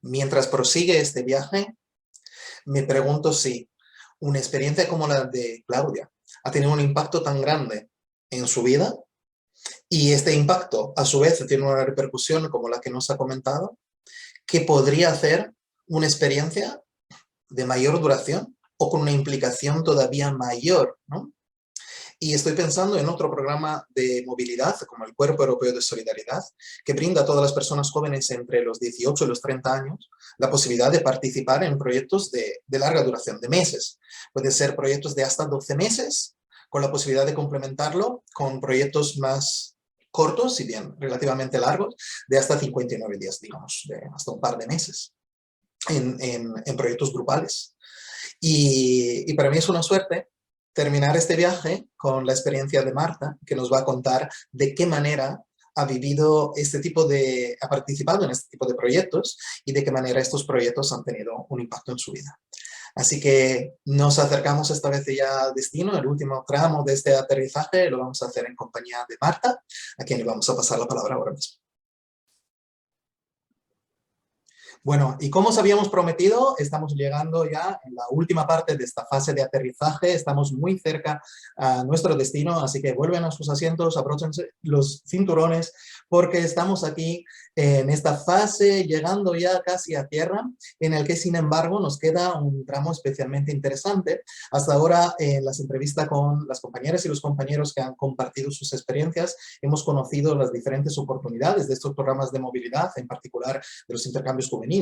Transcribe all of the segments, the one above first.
Mientras prosigue este viaje, me pregunto si una experiencia como la de Claudia ha tenido un impacto tan grande en su vida y este impacto a su vez tiene una repercusión como la que nos ha comentado, que podría hacer una experiencia de mayor duración o con una implicación todavía mayor, ¿no? Y estoy pensando en otro programa de movilidad, como el Cuerpo Europeo de Solidaridad, que brinda a todas las personas jóvenes entre los 18 y los 30 años la posibilidad de participar en proyectos de larga duración, de meses. Puede ser proyectos de hasta 12 meses, con la posibilidad de complementarlo con proyectos más cortos, si bien relativamente largos, de hasta 59 días, digamos, de hasta un par de meses, en proyectos grupales. Y para mí es una suerte terminar este viaje con la experiencia de Marta, que nos va a contar de qué manera ha vivido ha participado en este tipo de proyectos y de qué manera estos proyectos han tenido un impacto en su vida. Así que nos acercamos esta vez ya al destino, el último tramo de este aterrizaje lo vamos a hacer en compañía de Marta, a quien le vamos a pasar la palabra ahora mismo. Bueno, y como os habíamos prometido, estamos llegando ya en la última parte de esta fase de aterrizaje, estamos muy cerca a nuestro destino, así que vuelven a sus asientos, abróchense los cinturones, porque estamos aquí en esta fase, llegando ya casi a tierra, en el que sin embargo nos queda un tramo especialmente interesante. Hasta ahora, en las entrevistas con las compañeras y los compañeros que han compartido sus experiencias, hemos conocido las diferentes oportunidades de estos programas de movilidad, en particular de los intercambios juveniles,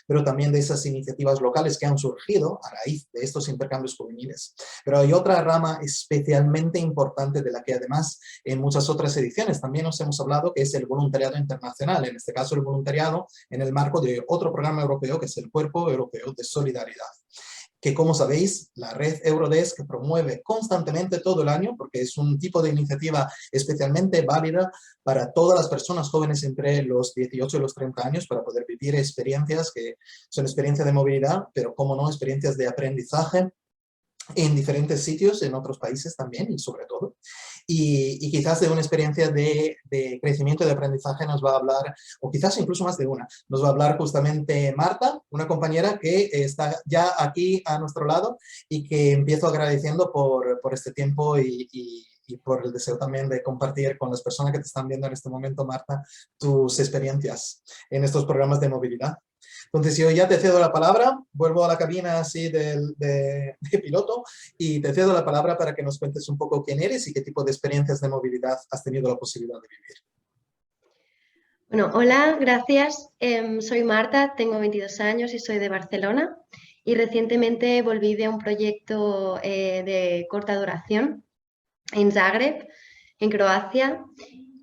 pero también de esas iniciativas locales que han surgido a raíz de estos intercambios juveniles. Pero hay otra rama especialmente importante de la que además en muchas otras ediciones también nos hemos hablado, que es el voluntariado internacional, en este caso el voluntariado en el marco de otro programa europeo que es el Cuerpo Europeo de Solidaridad, que como sabéis, la red Eurodesk promueve constantemente todo el año, porque es un tipo de iniciativa especialmente válida para todas las personas jóvenes entre los 18 y los 30 años, para poder vivir experiencias que son experiencias de movilidad, pero como no, experiencias de aprendizaje en diferentes sitios, en otros países también, y sobre todo. Y quizás de una experiencia de crecimiento y de aprendizaje nos va a hablar, o quizás incluso más de una, nos va a hablar justamente Marta, una compañera que está ya aquí a nuestro lado y que empiezo agradeciendo por este tiempo y por el deseo también de compartir con las personas que te están viendo en este momento, Marta, tus experiencias en estos programas de movilidad. Entonces yo ya te cedo la palabra, vuelvo a la cabina así de piloto y te cedo la palabra para que nos cuentes un poco quién eres y qué tipo de experiencias de movilidad has tenido la posibilidad de vivir. Bueno, hola, gracias. Soy Marta, tengo 22 años y soy de Barcelona y recientemente volví de un proyecto de corta duración en Zagreb, en Croacia,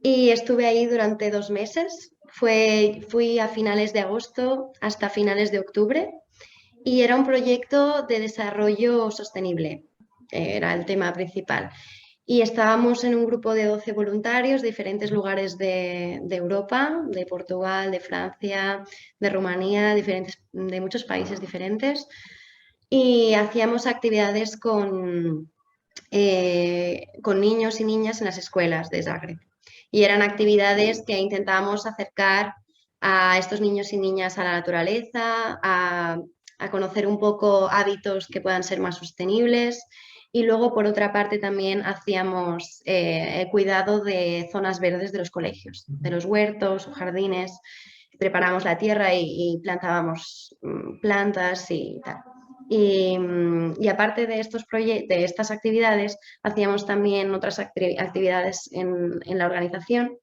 y estuve ahí durante 2 meses. Fui a finales de agosto hasta finales de octubre y era un proyecto de desarrollo sostenible, era el tema principal. Y estábamos en un grupo de 12 voluntarios de diferentes lugares de Europa, de Portugal, de Francia, de Rumanía, de muchos países diferentes. Y hacíamos actividades con niños y niñas en las escuelas de Zagreb. Y eran actividades que intentábamos acercar a estos niños y niñas a la naturaleza, a conocer un poco hábitos que puedan ser más sostenibles. Y luego, por otra parte, también hacíamos el cuidado de zonas verdes de los colegios, de los huertos o jardines. Preparamos la tierra y plantábamos plantas y tal. Y aparte de de estas actividades, hacíamos también otras actividades en la organización,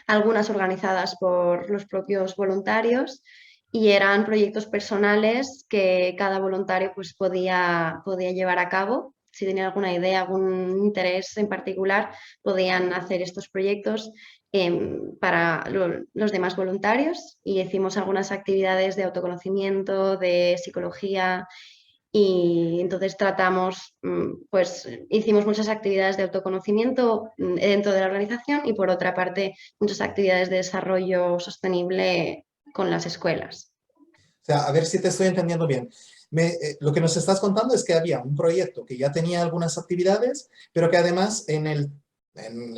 algunas organizadas por los propios voluntarios, y eran proyectos personales que cada voluntario pues, podía llevar a cabo. Si tenía alguna idea, algún interés en particular, podían hacer estos proyectos para los demás voluntarios, y hicimos algunas actividades de autoconocimiento, de psicología, y entonces pues hicimos muchas actividades de autoconocimiento dentro de la organización y por otra parte muchas actividades de desarrollo sostenible con las escuelas. O sea, a ver si te estoy entendiendo bien. Lo que nos estás contando es que había un proyecto que ya tenía algunas actividades, pero que además en el en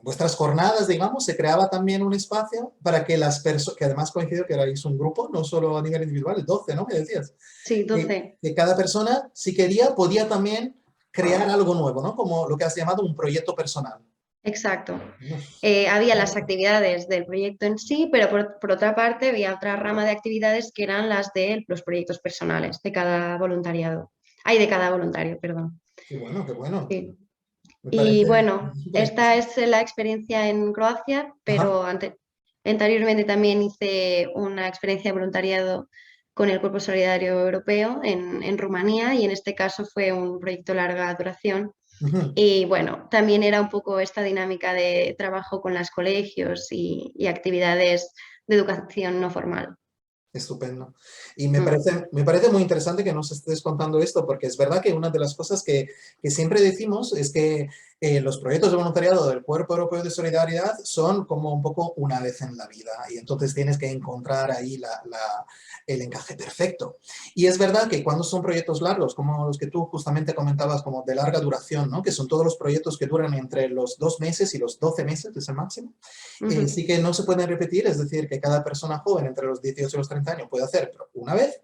vuestras jornadas, digamos, se creaba también un espacio para que las personas, que además coincidió que erais un grupo, no solo a nivel individual, 12, ¿no? Me decías. Sí, 12. Que cada persona, si quería, podía también crear algo nuevo, ¿no? Como lo que has llamado un proyecto personal. Exacto. Uf. Había las actividades del proyecto en sí, pero por otra parte había otra rama de actividades que eran las de los proyectos personales de cada voluntariado. Ay, de cada voluntario, perdón. Qué bueno, qué bueno. Sí. Me Y parece bueno, súper esta interesante. es la experiencia en Croacia, Ajá. pero anteriormente también hice una experiencia de voluntariado con el Cuerpo Solidario Europeo en Rumanía y en este caso fue un proyecto de larga duración. Ujú. Y bueno, también era un poco esta dinámica de trabajo con los colegios y actividades de educación no formal. Estupendo. Y Mm, me parece muy interesante que nos estés contando esto, porque es verdad que una de las cosas que siempre decimos es que los proyectos de voluntariado del Cuerpo Europeo de Solidaridad son como un poco una vez en la vida, y entonces tienes que encontrar ahí el encaje perfecto. Y es verdad que cuando son proyectos largos, como los que tú justamente comentabas, como de larga duración, ¿no? Que son todos los proyectos que duran entre los 2 meses y los 12 meses, es el máximo, ujú. sí que no se pueden repetir, es decir, que cada persona joven entre los 18 y los 30 años puede hacer pero una vez.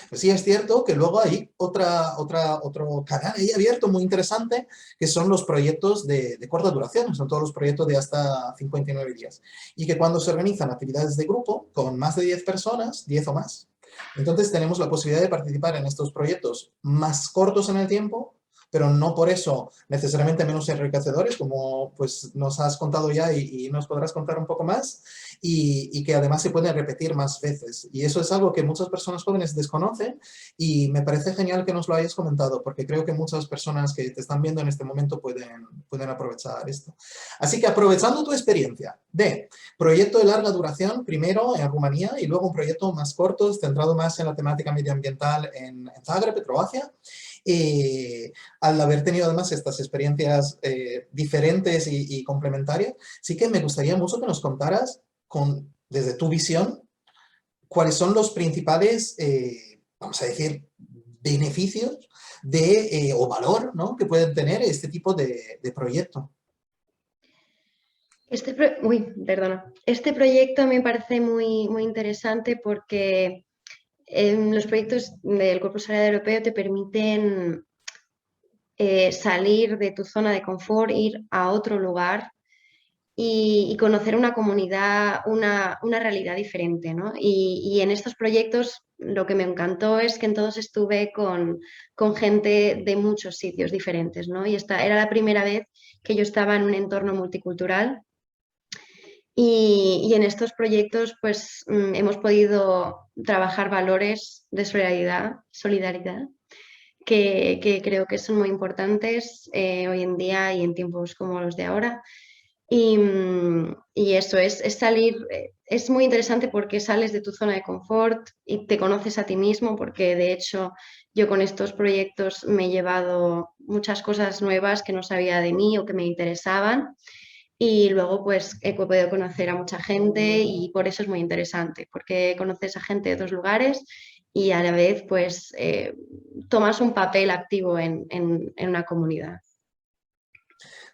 Pues sí es cierto que luego hay otro canal ahí abierto muy interesante, que son los proyectos de corta duración, son todos los proyectos de hasta 59 días. Y que cuando se organizan actividades de grupo con más de 10 personas, 10 o más, entonces tenemos la posibilidad de participar en estos proyectos más cortos en el tiempo, pero no por eso necesariamente menos enriquecedores, como pues nos has contado ya y nos podrás contar un poco más, y que además se pueden repetir más veces. Y eso es algo que muchas personas jóvenes desconocen y me parece genial que nos lo hayas comentado, porque creo que muchas personas que te están viendo en este momento pueden aprovechar esto. Así que aprovechando tu experiencia de proyecto de larga duración, primero en Rumanía y luego un proyecto más corto, centrado más en la temática medioambiental en Zagreb, Croacia, al haber tenido además estas experiencias diferentes y complementarias, sí que me gustaría mucho que nos contaras desde tu visión cuáles son los principales, vamos a decir, beneficios o valor, ¿no? Que pueden tener este tipo de proyecto. Perdona. Este proyecto me parece muy, muy interesante porque los proyectos del Cuerpo Solidario Europeo te permiten salir de tu zona de confort, ir a otro lugar y conocer una comunidad, una realidad diferente, ¿no? Y en estos proyectos lo que me encantó es que en todos estuve con gente de muchos sitios diferentes, ¿no? Y esta era la primera vez que yo estaba en un entorno multicultural y en estos proyectos pues hemos podido trabajar valores de solidaridad que creo que son muy importantes hoy en día y en tiempos como los de ahora. Y eso es salir, es muy interesante porque sales de tu zona de confort y te conoces a ti mismo, porque de hecho yo con estos proyectos me he llevado muchas cosas nuevas que no sabía de mí o que me interesaban. Y luego pues he podido conocer a mucha gente y por eso es muy interesante, porque conoces a gente de otros lugares y a la vez pues tomas un papel activo en una comunidad.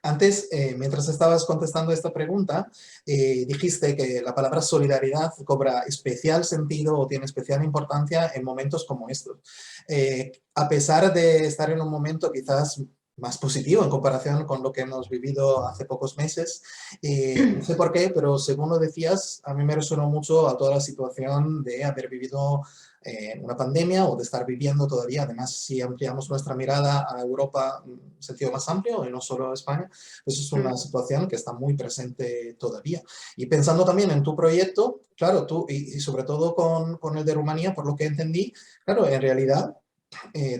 Antes, mientras estabas contestando esta pregunta, dijiste que la palabra solidaridad cobra especial sentido o tiene especial importancia en momentos como estos. A pesar de estar en un momento quizás más positivo en comparación con lo que hemos vivido hace pocos meses, no sé por qué, pero según lo decías, a mí me resonó mucho a toda la situación de haber vivido una pandemia o de estar viviendo todavía, además si ampliamos nuestra mirada a Europa en un sentido más amplio y no solo a España, pues es una Mm. situación que está muy presente todavía. Y pensando también en tu proyecto, claro, tú y sobre todo con el de Rumanía, por lo que entendí, claro, en realidad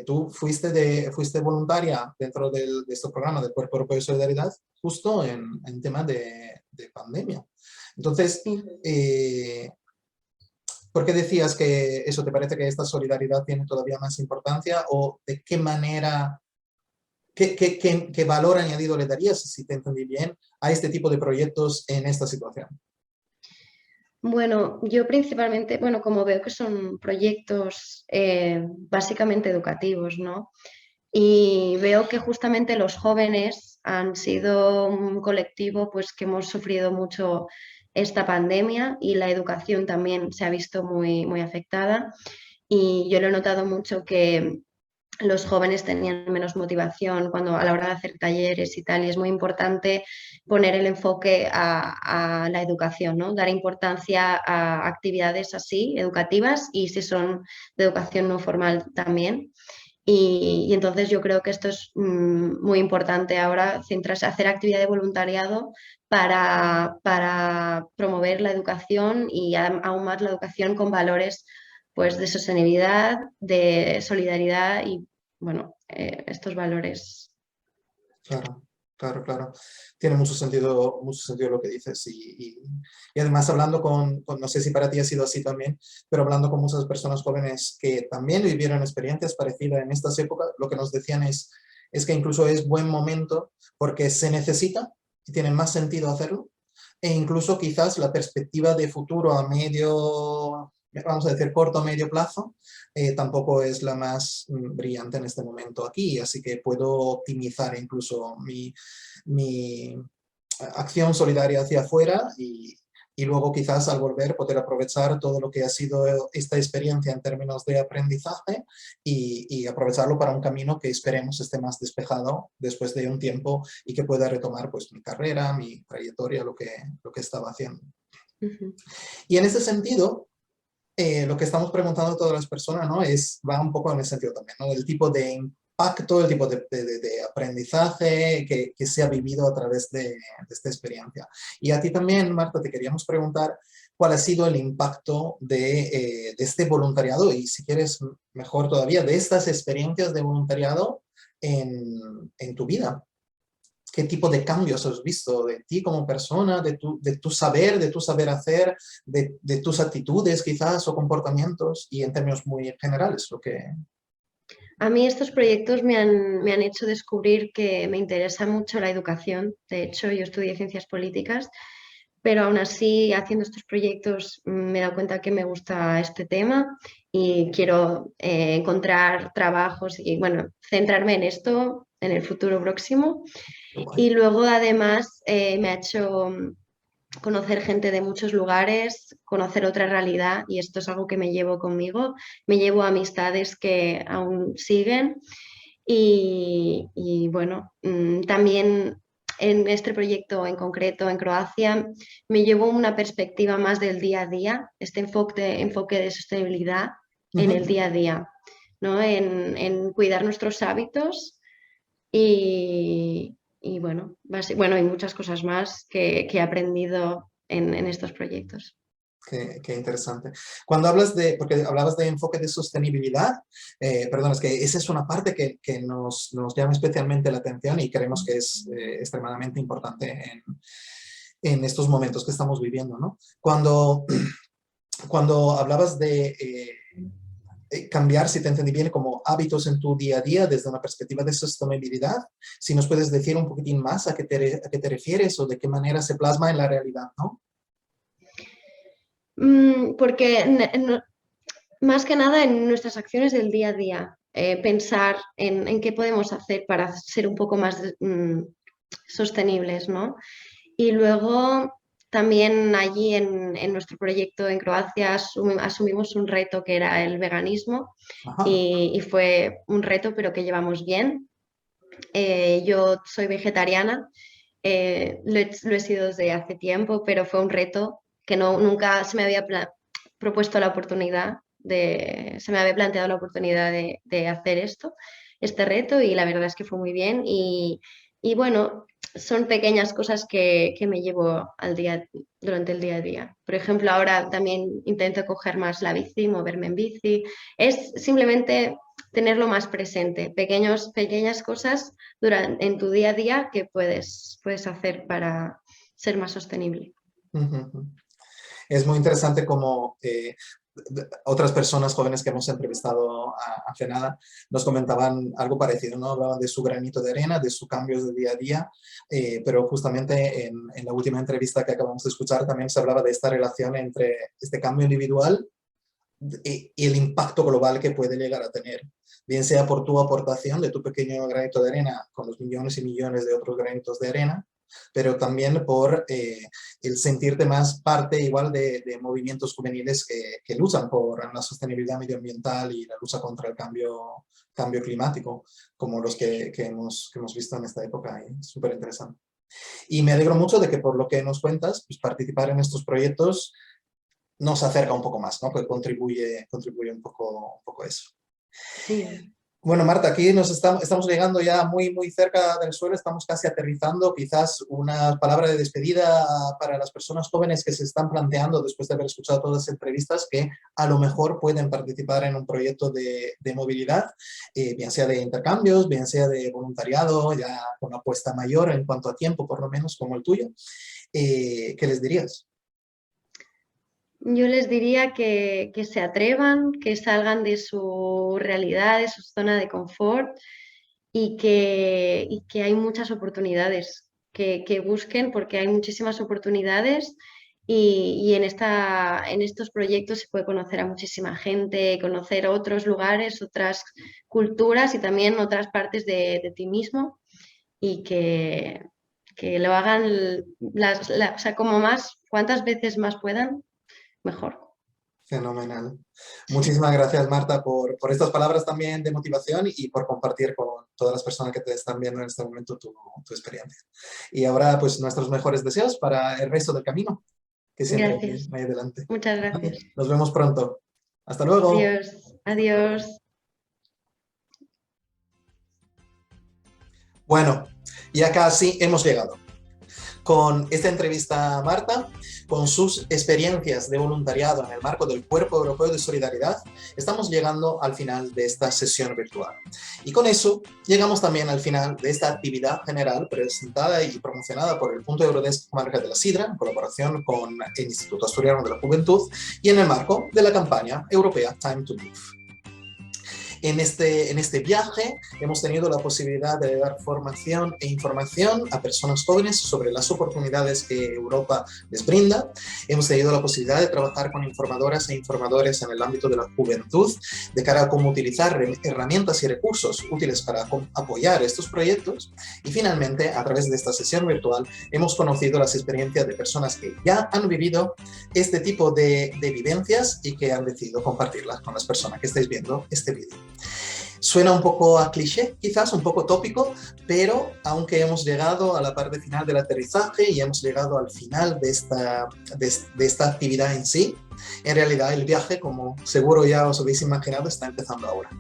tú fuiste voluntaria dentro de este programa del Cuerpo Europeo de Solidaridad justo en temas de pandemia. Entonces, Sí. ¿por qué decías que eso te parece que esta solidaridad tiene todavía más importancia o de qué manera, qué valor añadido le darías, si te entendí bien, a este tipo de proyectos en esta situación? Bueno, yo principalmente, bueno, como veo que son proyectos básicamente educativos, ¿no? Y veo que justamente los jóvenes han sido un colectivo pues, que hemos sufrido mucho esta pandemia y la educación también se ha visto muy, muy afectada. Y yo lo he notado mucho que los jóvenes tenían menos motivación cuando a la hora de hacer talleres y tal, y es muy importante poner el enfoque a la educación, ¿no? Dar importancia a actividades así, educativas, y si son de educación no formal también. Y entonces yo creo que esto es muy importante ahora, centrarse, hacer actividad de voluntariado para promover la educación y aún más la educación con valores pues, de sostenibilidad, de solidaridad y bueno, estos valores. Claro, claro, claro. Tiene mucho sentido lo que dices. Y además hablando no sé si para ti ha sido así también, pero hablando con muchas personas jóvenes que también vivieron experiencias parecidas en estas épocas, lo que nos decían es que incluso es buen momento porque se necesita y tiene más sentido hacerlo. E incluso quizás la perspectiva de futuro a medio, vamos a decir, corto o medio plazo, tampoco es la más brillante en este momento aquí, así que puedo optimizar incluso mi acción solidaria hacia afuera y luego quizás al volver poder aprovechar todo lo que ha sido esta experiencia en términos de aprendizaje y aprovecharlo para un camino que esperemos esté más despejado después de un tiempo y que pueda retomar pues mi carrera, mi trayectoria, lo que estaba haciendo. Uh-huh. Y en ese sentido, lo que estamos preguntando a todas las personas, ¿no? Va un poco en el sentido también, ¿no? El tipo de impacto, el tipo de aprendizaje que se ha vivido a través de esta experiencia. Y a ti también, Marta, te queríamos preguntar cuál ha sido el impacto de este voluntariado y, si quieres, mejor todavía, de estas experiencias de voluntariado en tu vida. ¿Qué tipo de cambios has visto de ti como persona, de tu saber hacer, de tus actitudes quizás o comportamientos y en términos muy generales? A mí estos proyectos me han hecho descubrir que me interesa mucho la educación. De hecho, yo estudié ciencias políticas, pero aún así, haciendo estos proyectos, me he dado cuenta que me gusta este tema y quiero encontrar trabajos y, bueno, centrarme en esto en el futuro próximo. Qué guay. Y luego, además, me ha hecho conocer gente de muchos lugares, conocer otra realidad, y esto es algo que me llevo conmigo. Me llevo amistades que aún siguen y bueno, también en este proyecto en concreto en Croacia me llevo una perspectiva más del día a día, este enfoque de sostenibilidad en el Ujú. día a día, ¿no? En cuidar nuestros hábitos y bueno, bueno, hay muchas cosas más que he aprendido en estos proyectos. Qué interesante. Cuando hablas porque hablabas de enfoque de sostenibilidad, perdón, es que esa es una parte que nos llama especialmente la atención y creemos que es extremadamente importante en estos momentos que estamos viviendo, ¿no? Cuando hablabas de cambiar, si te entendí bien, como hábitos en tu día a día desde una perspectiva de sostenibilidad, si nos puedes decir un poquitín más a qué te refieres o de qué manera se plasma en la realidad, ¿no? Porque más que nada en nuestras acciones del día a día, pensar en qué podemos hacer para ser un poco más sostenibles, ¿no? Y luego también allí en nuestro proyecto en Croacia asumimos un reto que era el veganismo Ajá. y fue un reto pero que llevamos bien. Yo soy vegetariana, lo he sido desde hace tiempo, pero fue un reto que nunca se me había propuesto la oportunidad se me había planteado la oportunidad de hacer este reto, y la verdad es que fue muy bien y bueno, son pequeñas cosas que me llevo durante el día a día. Por ejemplo, ahora también intento coger más la bici, moverme en bici. Es simplemente tenerlo más presente, pequeñas cosas en tu día a día que puedes hacer para ser más sostenible. Ujú, ujú. Es muy interesante como otras personas jóvenes que hemos entrevistado hace nada nos comentaban algo parecido, ¿no? Hablaban de su granito de arena, de su cambio de día a día, pero justamente en la última entrevista que acabamos de escuchar también se hablaba de esta relación entre este cambio individual y el impacto global que puede llegar a tener, bien sea por tu aportación de tu pequeño granito de arena con los millones y millones de otros granitos de arena, pero también por el sentirte más parte igual de movimientos juveniles que luchan por la sostenibilidad medioambiental y la lucha contra el cambio climático, como los que hemos visto en esta época. Es súper interesante. Y me alegro mucho de que por lo que nos cuentas, pues participar en estos proyectos nos acerca un poco más, ¿no? Pues contribuye un poco a eso. Sí. Bueno, Marta, aquí estamos llegando ya muy cerca del suelo, estamos casi aterrizando. Quizás una palabra de despedida para las personas jóvenes que se están planteando, después de haber escuchado todas las entrevistas, que a lo mejor pueden participar en un proyecto de movilidad, bien sea de intercambios, bien sea de voluntariado, ya con una apuesta mayor en cuanto a tiempo, por lo menos, como el tuyo. ¿Qué les dirías? Yo les diría que se atrevan, que salgan de su realidad, de su zona de confort y que hay muchas oportunidades, que busquen porque hay muchísimas oportunidades y en estos proyectos se puede conocer a muchísima gente, conocer otros lugares, otras culturas y también otras partes de ti mismo y que lo hagan o sea, como más, cuantas veces más puedan, mejor. Fenomenal. Sí. Muchísimas gracias, Marta, por estas palabras también de motivación y por compartir con todas las personas que te están viendo en este momento tu experiencia. Y ahora, pues, nuestros mejores deseos para el resto del camino, que siempre Gracias. hay adelante. Muchas gracias. Nos vemos pronto. Hasta luego. Adiós. Adiós. Bueno, ya casi hemos llegado. Con esta entrevista a Marta, con sus experiencias de voluntariado en el marco del Cuerpo Europeo de Solidaridad, estamos llegando al final de esta sesión virtual. Y con eso llegamos también al final de esta actividad general presentada y promocionada por el Punto Eurodesk Comarca de la Sidra, en colaboración con el Instituto Asturiano de la Juventud y en el marco de la campaña europea Time to Move. En este viaje hemos tenido la posibilidad de dar formación e información a personas jóvenes sobre las oportunidades que Europa les brinda. Hemos tenido la posibilidad de trabajar con informadoras e informadores en el ámbito de la juventud, de cara a cómo utilizar herramientas y recursos útiles para apoyar estos proyectos. Y finalmente, a través de esta sesión virtual, hemos conocido las experiencias de personas que ya han vivido este tipo de vivencias y que han decidido compartirlas con las personas que estáis viendo este vídeo. Suena un poco a cliché, quizás un poco tópico, pero aunque hemos llegado a la parte final del aterrizaje y hemos llegado al final de esta actividad en sí, en realidad el viaje, como seguro ya os habéis imaginado, está empezando ahora.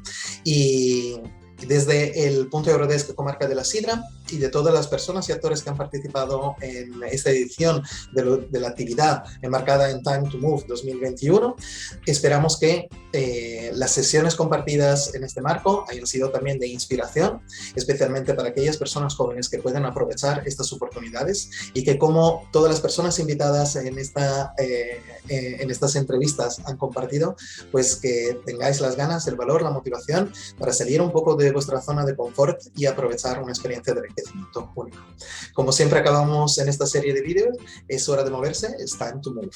Y desde el Punto Eurodesk Comarca de la Sidra y de todas las personas y actores que han participado en esta edición de la actividad enmarcada en Time to Move 2021, esperamos que las sesiones compartidas en este marco hayan sido también de inspiración, especialmente para aquellas personas jóvenes que puedan aprovechar estas oportunidades y que, como todas las personas invitadas en estas entrevistas han compartido, pues que tengáis las ganas, el valor, la motivación para salir un poco de vuestra zona de confort y aprovechar una experiencia de enriquecimiento único. Como siempre acabamos en esta serie de vídeos, es hora de moverse, it's time to move.